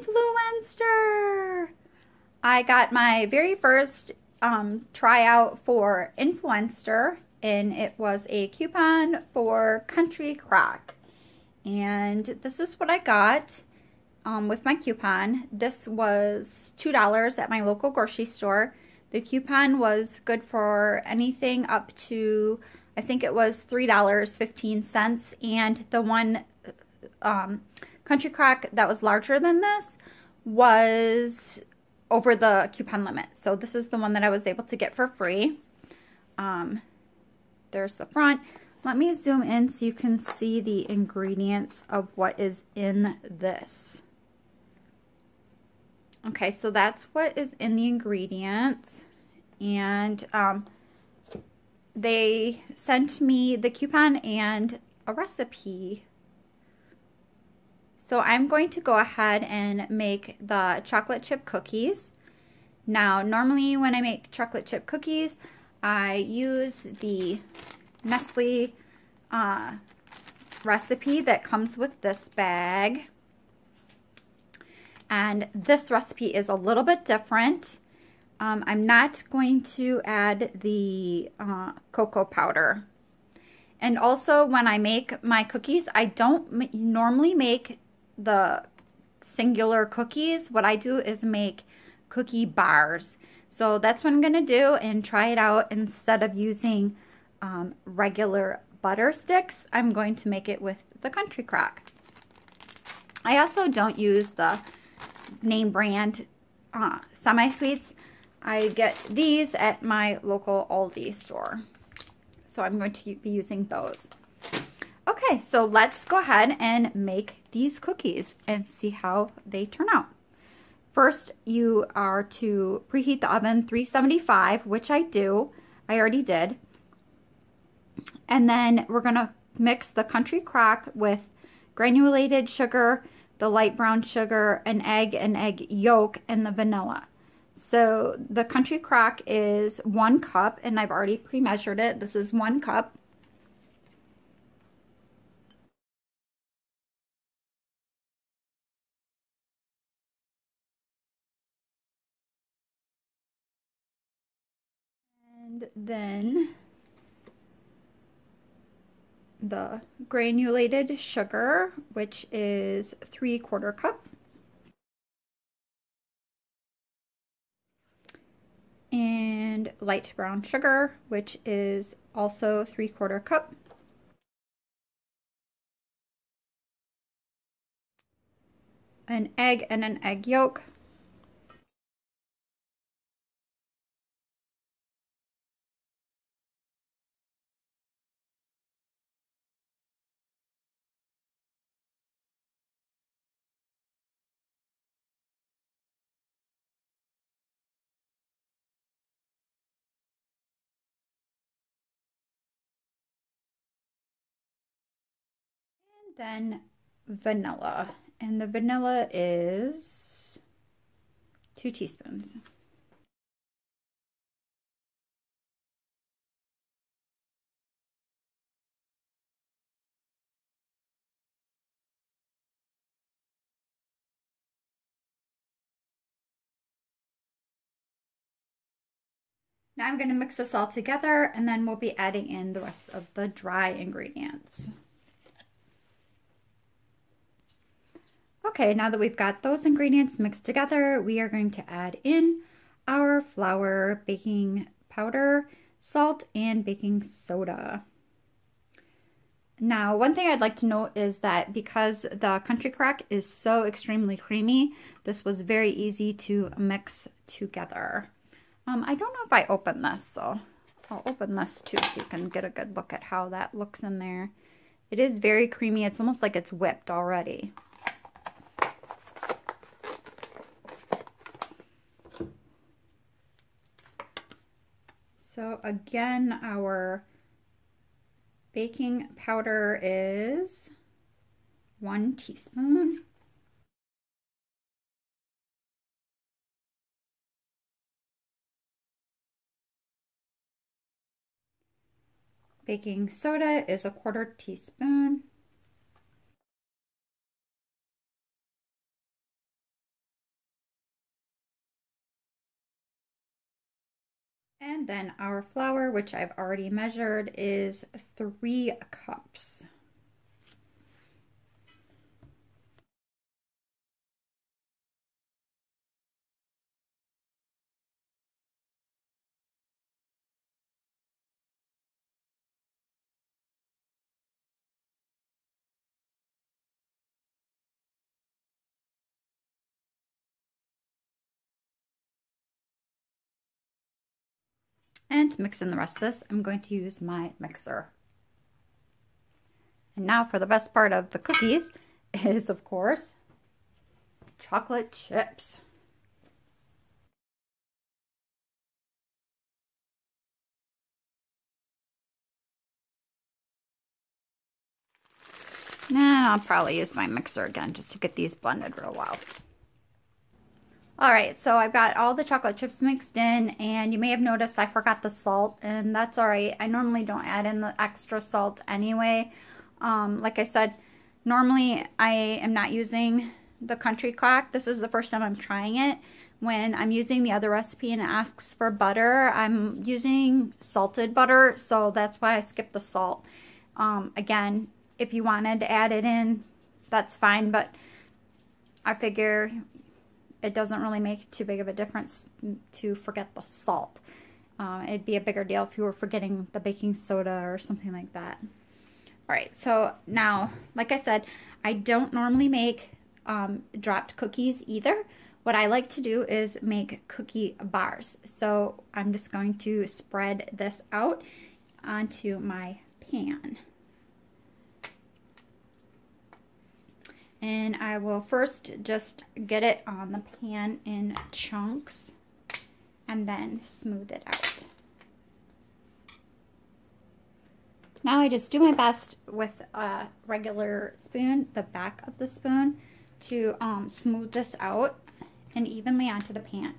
Influencer! I got my very first tryout for Influencer, and it was a coupon for Country Crock. And this is what I got with my coupon. This was $2 at my local grocery store. The coupon was good for anything up to, I think it was $3.15, and the one Country Crock that was larger than this was over the coupon limit. So this is the one that I was able to get for free. There's the front. Let me zoom in so you can see the ingredients of what is in this. Okay, so that's what is in the ingredients. And they sent me the coupon and a recipe. So I'm going to go ahead and make the chocolate chip cookies. Now, normally when I make chocolate chip cookies, I use the Nestle recipe that comes with this bag. And this recipe is a little bit different. I'm not going to add the cocoa powder. And also when I make my cookies, I don't normally make the singular cookies. What I do is make cookie bars. So that's what I'm going to do and try it out. Instead of using regular butter sticks, I'm going to make it with the Country Crock. I also don't use the name brand semi-sweets. I get these at my local Aldi store. So I'm going to be using those. Okay, so let's go ahead and make these cookies and see how they turn out. First, you are to preheat the oven 375, which I do. I already did. And then we're going to mix the Country Crock with granulated sugar, the light brown sugar, an egg yolk, and the vanilla. So the Country Crock is 1 cup, and I've already pre-measured it. This is 1 cup. And then the granulated sugar, which is 3/4 cup. And light brown sugar, which is also 3/4 cup. An egg and an egg yolk. Then vanilla, and the vanilla is 2 teaspoons. Now I'm going to mix this all together, and then we'll be adding in the rest of the dry ingredients. Okay, now that we've got those ingredients mixed together, we are going to add in our flour, baking powder, salt, and baking soda. Now, one thing I'd like to note is that because the Country Crock is so extremely creamy, this was very easy to mix together. I don't know if I open this, so I'll open this too so you can get a good look at how that looks in there. It is very creamy. It's almost like it's whipped already. So again, our baking powder is 1 teaspoon. Baking soda is 1/4 teaspoon. And then our flour, which I've already measured, is 3 cups. And to mix in the rest of this, I'm going to use my mixer. And now for the best part of the cookies is, of course, chocolate chips. And I'll probably use my mixer again just to get these blended real well. Alright, so I've got all the chocolate chips mixed in, and you may have noticed I forgot the salt, and that's alright. I normally don't add in the extra salt anyway. Like I said, normally I am not using the Country Crock. This is the first time I'm trying it. When I'm using the other recipe and it asks for butter, I'm using salted butter, so that's why I skipped the salt. Again, if you wanted to add it in, that's fine, but I figure it doesn't really make too big of a difference to forget the salt. It'd be a bigger deal if you were forgetting the baking soda or something like that. Alright, so now, like I said, I don't normally make dropped cookies either. What I like to do is make cookie bars. So I'm just going to spread this out onto my pan. And I will first just get it on the pan in chunks and then smooth it out. Now I just do my best with a regular spoon, the back of the spoon, to smooth this out and evenly onto the pan.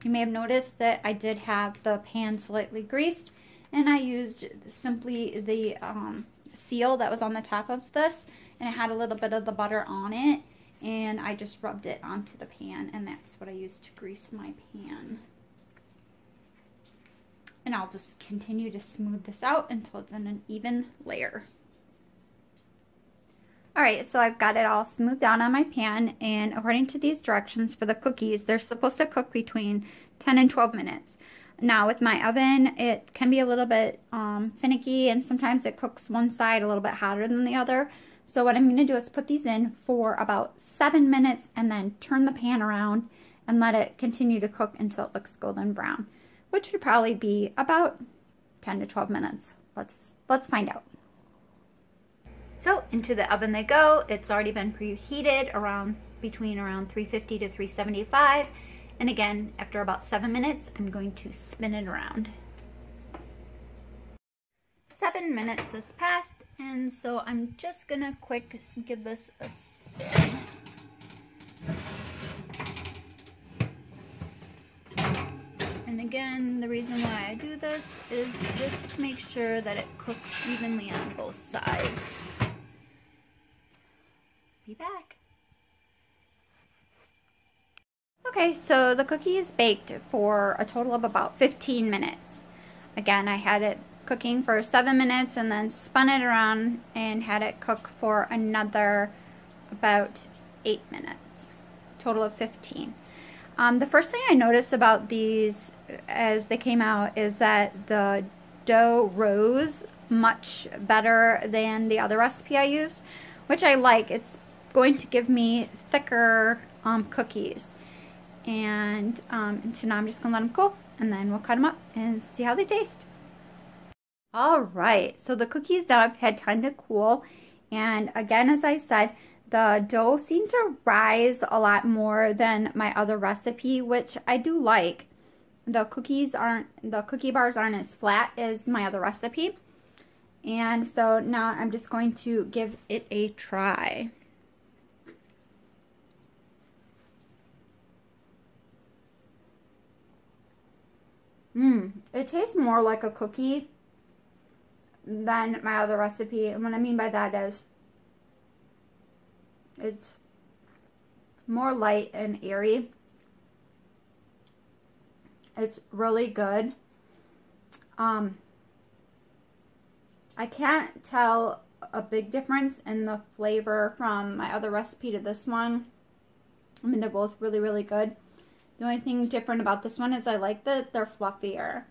You may have noticed that I did have the pan slightly greased, and I used simply the seal that was on the top of this, and it had a little bit of the butter on it, and I just rubbed it onto the pan, and that's what I used to grease my pan. And I'll just continue to smooth this out until it's in an even layer. Alright, so I've got it all smoothed down on my pan, and according to these directions for the cookies, they're supposed to cook between 10 and 12 minutes. Now with my oven, it can be a little bit finicky, and sometimes it cooks one side a little bit hotter than the other. So what I'm going to do is put these in for about 7 minutes and then turn the pan around and let it continue to cook until it looks golden brown, which would probably be about 10 to 12 minutes. Let's find out. So into the oven they go. It's already been preheated between around 350 to 375. And again, after about 7 minutes, I'm going to spin it around. 7 minutes has passed, and so I'm just gonna quick give this a spin. And again, the reason why I do this is just to make sure that it cooks evenly on both sides. Be back. Okay, so the cookies baked for a total of about 15 minutes. Again, I had it cooking for 7 minutes and then spun it around and had it cook for another about 8 minutes. Total of 15. The first thing I noticed about these as they came out is that the dough rose much better than the other recipe I used, which I like. It's going to give me thicker cookies. And so now I'm just going to let them cool, and then we'll cut them up and see how they taste. Alright, so the cookies now have had time to cool, and again, as I said, the dough seemed to rise a lot more than my other recipe, which I do like. The cookie bars aren't as flat as my other recipe. And so now I'm just going to give it a try. It tastes more like a cookie than my other recipe. And what I mean by that is it's more light and airy. It's really good. I can't tell a big difference in the flavor from my other recipe to this one. I mean, they're both really, really good. The only thing different about this one is I like that they're fluffier.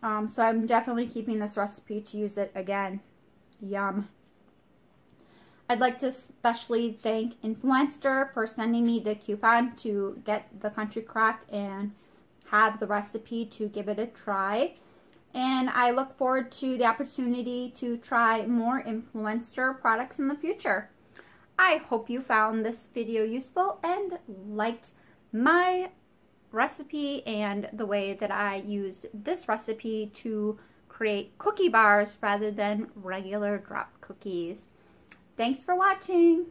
So I'm definitely keeping this recipe to use it again. Yum. I'd like to especially thank Influenster for sending me the coupon to get the Country Crock and have the recipe to give it a try. And I look forward to the opportunity to try more Influenster products in the future. I hope you found this video useful and liked my recipe and the way that I used this recipe to create cookie bars rather than regular drop cookies. Thanks for watching.